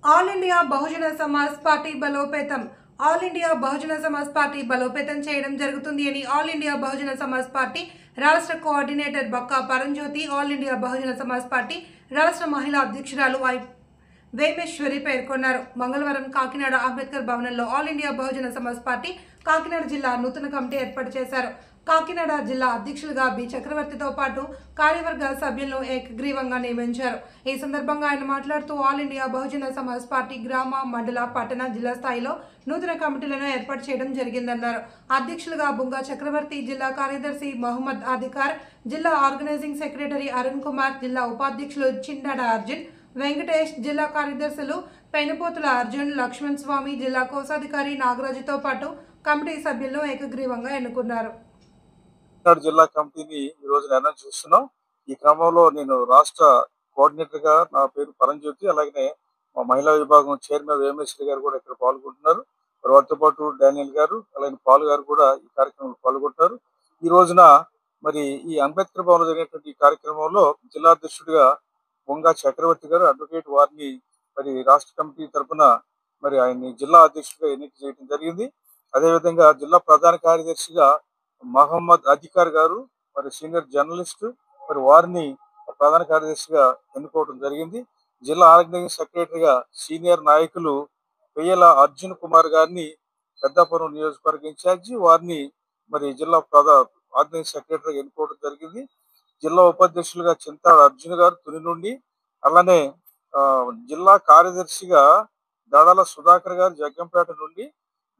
All India Bahujan Samaj party బలోపేతం. All India Bahujan Samaj party బలోపేతం చేయడం జరుగుతుంది అని all India Bahujan Samaj party రాష్ట్ర కోఆర్డినేటర్ బక్కా పరంజ్యోతి, all India Bahujan Samaj party రాష్ట్ర మహిళా అధ్యక్షురాలు వేమేశ్వరి పేర్కొన్నారు. మంగళవారం కాకినాడ అంబేద్కర్ భవనంలో all India Bahujan Samaj party Kakinada జిల్లా నూతన కమిటీ ఏర్పాటు చేశారు. కాకినాడ జిల్లా అధ్యక్షులుగా బి చక్రవర్తితో పాటు కార్యవర్గ సభ్యులను ఏకగ్రీవంగా నియమించారు. ఈ సందర్భంగా ఆయన మాట్లాడుతూ all India Bahujan Samaj party గ్రామ, మండల, పట్టణ, జిల్లా స్థాయిలో నూతన కమిటీలను ఏర్పాటు చేయడం జరిగిందన్నారు. అధ్యక్షులుగా బుంగా చక్రవర్తి, జిల్లా కార్యదర్శి మహమ్మద్ అధికార్, జిల్లా ఆర్గనైజింగ్ సెక్రటరీ అరుణ్ కుమార్, జిల్లా ఉపాధ్యక్షులు చిండాడ అర్జున్, వెంకటేష్, జిల్లా కార్యదర్శులు పెనుపోతుల అర్జున్, లక్ష్మణ్ స్వామి, జిల్లా కోశాధికారి నాగరాజుతో పాటు కమిటీ సభ్యులను ఏకగ్రీవంగా ఎన్నుకున్నారు. జిల్లా కమిటీని ఈ రోజు అనౌన్స్ చేస్తున్నాం. ఈ క్రమంలో నేను రాష్ట్ర కోఆర్డినేటర్ గా నా పేరు పరంజ్యోతి, అలాగే మా మహిళా విభాగం చైర్మన్ వేమేశ్వరి గారు కూడా ఇక్కడ పాల్గొంటున్నారు. వారితో పాటు డానియల్ గారు, అలాగే పాల్ గారు కూడా ఈ కార్యక్రమంలో పాల్గొంటున్నారు. ఈ రోజున మరి ఈ అంబేద్కర్ భవన్ జరిగినటువంటి ఈ కార్యక్రమంలో జిల్లా అధ్యక్షుడిగా బొంగా చక్రవర్తి గారు, అడ్వకేట్ వారిని మరి రాష్ట్ర కమిటీ తరఫున మరి ఆయన్ని జిల్లా అధ్యక్షుడిగా ఎన్నిక చేయడం జరిగింది. అదేవిధంగా జిల్లా ప్రధాన కార్యదర్శిగా మహమ్మద్ అధికార్ గారు, మరి సీనియర్ జర్నలిస్ట్, మరి వారిని ప్రధాన కార్యదర్శిగా ఎన్నుకోవడం జరిగింది. జిల్లా ఆర్గనైజింగ్ సెక్రటరీగా సీనియర్ నాయకులు పెయ్యల అర్జున్ కుమార్ గారిని పెద్దాపురం నియోజకవర్గ ఇన్ఛార్జి, వారిని మరి జిల్లా ఆర్గనైజింగ్ సెక్రటరీగా ఎన్నుకోవడం జరిగింది. జిల్లా ఉపాధ్యక్షులుగా చింతాడ అర్జున్ గారు తుని నుండి, అలానే జిల్లా కార్యదర్శిగా దడాల సుధాకర్ గారు జగ్గంపేట నుండి,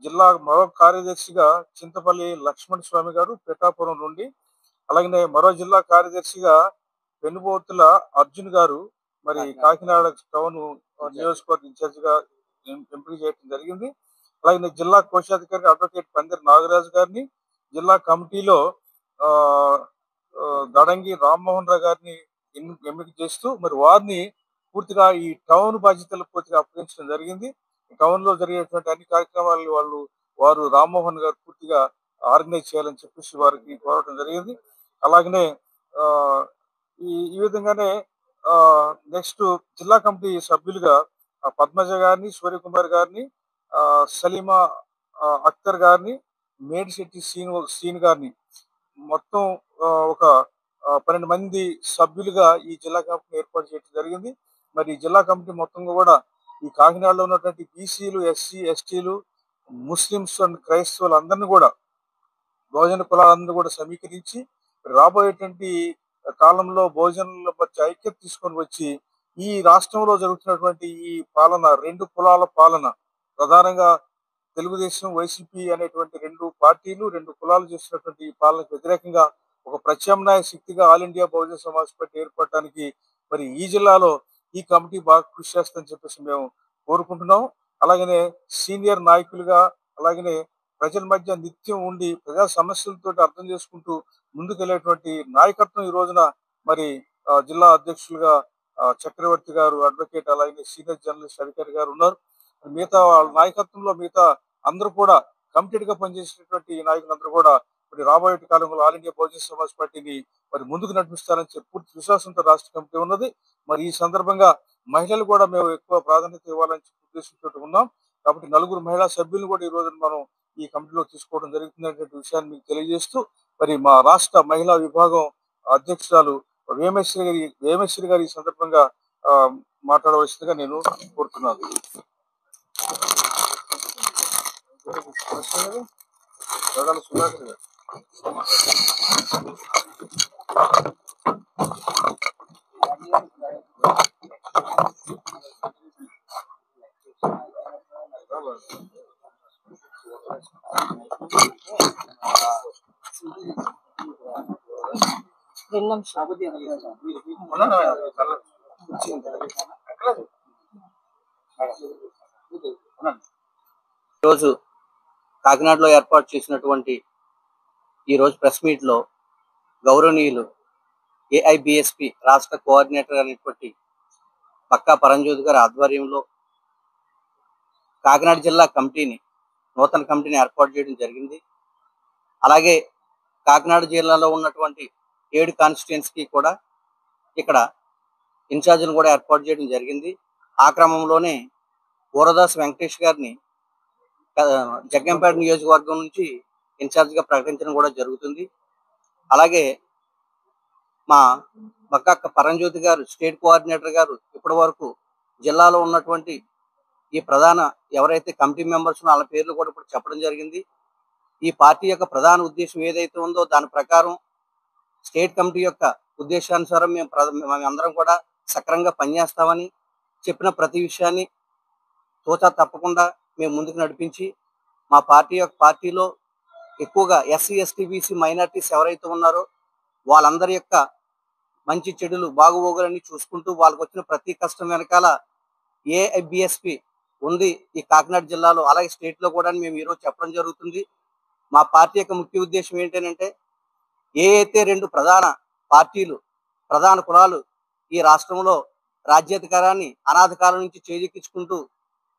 జిల్లా మరో కార్యదర్శిగా చింతపల్లి లక్ష్మణ్ స్వామి గారు పిఠాపురం నుండి, అలాగే మరో జిల్లా కార్యదర్శిగా పెనుబోతుల అర్జున్ గారు మరి కాకినాడ టౌన్ నియోజకవర్గ ఇన్ఛార్జిగా ఎంపిక చేయడం జరిగింది. అలాగే జిల్లా కోశాధికారి అడ్వకేట్ పందిరి నాగరాజు గారిని, జిల్లా కమిటీలో దడంగి రామ్మోహన్ రావు గారిని ఎంపిక చేస్తూ మరి వారిని పూర్తిగా ఈ టౌన్ బాధ్యతలు పూర్తిగా అప్పగించడం జరిగింది. టౌన్ లో జరిగేటువంటి అన్ని కార్యక్రమాలు వారు రామ్మోహన్ గారు పూర్తిగా ఆర్గనైజ్ చేయాలని చెప్పేసి వారికి కోరడం జరిగింది. అలాగనే ఈ విధంగానే నెక్స్ట్ జిల్లా కమిటీ సభ్యులుగా పద్మజ గారిని, సూర్యకుమార్ గారిని, సలీమా అఖ్తర్ గారిని, మేడిశెట్టి సీన్ గారిని మొత్తం ఒక 12 మంది సభ్యులుగా ఈ జిల్లా కమిటీ ఏర్పాటు చేయడం జరిగింది. మరి ఈ జిల్లా కమిటీ మొత్తంగా కూడా ఈ కాకినాడలో ఉన్నటువంటి బీసీలు, ఎస్సీ, ఎస్టీలు, ముస్లింస్ అండ్ క్రైస్తవులు అందరినీ కూడా, బహుజన కులాలందరూ కూడా సమీకరించి రాబోయేటువంటి కాలంలో భోజనంలో వచ్చి ఐక్యత తీసుకొని వచ్చి ఈ రాష్ట్రంలో జరుగుతున్నటువంటి ఈ పాలన, 2 కులాల పాలన, ప్రధానంగా తెలుగుదేశం, వైసీపీ అనేటువంటి 2 పార్టీలు, 2 కులాలు చేస్తున్నటువంటి ఈ పాలనకు వ్యతిరేకంగా ఒక ప్రత్యామ్నాయ శక్తిగా all India Bahujan Samaj party ఏర్పడటానికి మరి ఈ జిల్లాలో ఈ కమిటీ బాగా కృషి చేస్తుందని చెప్పేసి మేము కోరుకుంటున్నాం. అలాగనే సీనియర్ నాయకులుగా, అలాగనే ప్రజల మధ్య నిత్యం ఉండి ప్రజా సమస్యలతో అర్థం చేసుకుంటూ ముందుకెళ్లేటువంటి నాయకత్వం ఈ రోజున మరి జిల్లా అధ్యక్షులుగా చక్రవర్తి గారు, అడ్వకేట్, అలాగే సీనియర్ జర్నలిస్ట్ అధికారి గారు ఉన్నారు. మిగతా వాళ్ళ నాయకత్వంలో మిగతా అందరూ కూడా కమిటెడ్ గా పనిచేసినటువంటి నాయకులందరూ కూడా మరి రాబోయే కాలంలో ఆల్ ఇండియా బహుజన సమాజ్ పార్టీని మరి ముందుకు నడిపిస్తారని చెప్పి పూర్తి విశ్వాసంతో రాష్ట్ర కమిటీ ఉన్నది. మరి ఈ సందర్భంగా మహిళలు కూడా మేము ఎక్కువ ప్రాధాన్యత ఇవ్వాలని ఉద్దేశంతో ఉన్నాం. కాబట్టి 4 మహిళా సభ్యులను కూడా ఈ రోజు మనం ఈ కమిటీలో తీసుకోవడం జరుగుతున్నటువంటి విషయాన్ని మీకు తెలియజేస్తూ మరి మా రాష్ట్ర మహిళా విభాగం అధ్యక్షురాలు వేమేశ్వరి గారు ఈ సందర్భంగా మాట్లాడవలసిందిగా నేను కోరుతున్నాను. సుధాకర్ గారు. ఈరోజు కాకినాడలో ఏర్పాటు చేసినటువంటి ఈరోజు ప్రెస్ మీట్ లో గౌరవనీయులు ఏఐబిఎస్పి రాష్ట్ర కోఆర్డినేటర్ అయినటువంటి బక్కా పరంజ్యోతి గారి ఆధ్వర్యంలో కాకినాడ జిల్లా కమిటీని, నూతన కమిటీని ఏర్పాటు చేయడం జరిగింది. అలాగే కాకినాడ జిల్లాలో ఉన్నటువంటి 7 కాన్స్టిట్యుయెన్సీకి కూడా ఇక్కడ ఇన్ఛార్జీలు కూడా ఏర్పాటు చేయడం జరిగింది. ఆ క్రమంలోనే ఊరదాస్ వెంకటేష్ గారిని జగ్గంపేట నియోజకవర్గం నుంచి ఇన్ఛార్జ్ గా ప్రకటించడం కూడా జరుగుతుంది. అలాగే మా బక్కాక పరంజ్యోతి గారు స్టేట్ కోఆర్డినేటర్ గారు ఇప్పటి వరకు జిల్లాలో ఉన్నటువంటి ఈ ప్రధాన ఎవరైతే కమిటీ మెంబర్స్ వాళ్ళ పేర్లు కూడా ఇప్పుడు చెప్పడం జరిగింది. ఈ పార్టీ యొక్క ప్రధాన ఉద్దేశం ఏదైతే ఉందో దాని ప్రకారం స్టేట్ కమిటీ యొక్క ఉద్దేశానుసారం మేము అందరం కూడా సక్రమంగా పనిచేస్తామని చెప్పిన ప్రతి విషయాన్ని తోచా తప్పకుండా మేము ముందుకు నడిపించి మా పార్టీలో ఎక్కువగా ఎస్సీ ఎస్టీ బీసీ మైనార్టీస్ ఎవరైతే ఉన్నారో వాళ్ళందరి యొక్క మంచి చెడులు బాగుబోగులన్నీ చూసుకుంటూ వాళ్ళకి వచ్చిన ప్రతి కష్టం వెనకాల ఏఐబిఎస్పి ఉంది ఈ కాకినాడ జిల్లాలో, అలాగే స్టేట్ లో కూడా మేము ఈరోజు చెప్పడం జరుగుతుంది. మా పార్టీ యొక్క ముఖ్య ఉద్దేశం ఏంటంటే ఏ అయితే రెండు ప్రధాన పార్టీలు ప్రధాన కులాలు ఈ రాష్ట్రంలో రాజ్యాధికారాన్ని అనాథ కాలం నుంచి చేజెక్కించుకుంటూ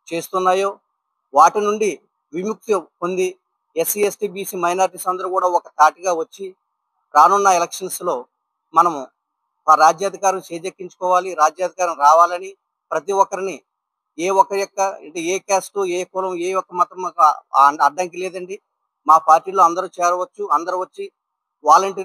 చేస్తున్నాయో వాటి నుండి విముక్తి పొంది ఎస్సీ ఎస్టీ బీసీ మైనార్టీస్ అందరూ కూడా ఒక తాటిగా వచ్చి రానున్న ఎలక్షన్స్ లో మనము ఆ రాజ్యాధికారం చేజెక్కించుకోవాలి, రాజ్యాధికారం రావాలని ప్రతి ఒక్కరిని ఏ ఒక్కరి యొక్క అంటే ఏ క్యాస్ట్ ఏ కులం ఏ ఒక్క మతం అడ్డంకి లేదండి. మా పార్టీలో అందరూ చేరవచ్చు, అందరూ వచ్చి వాలంటీర్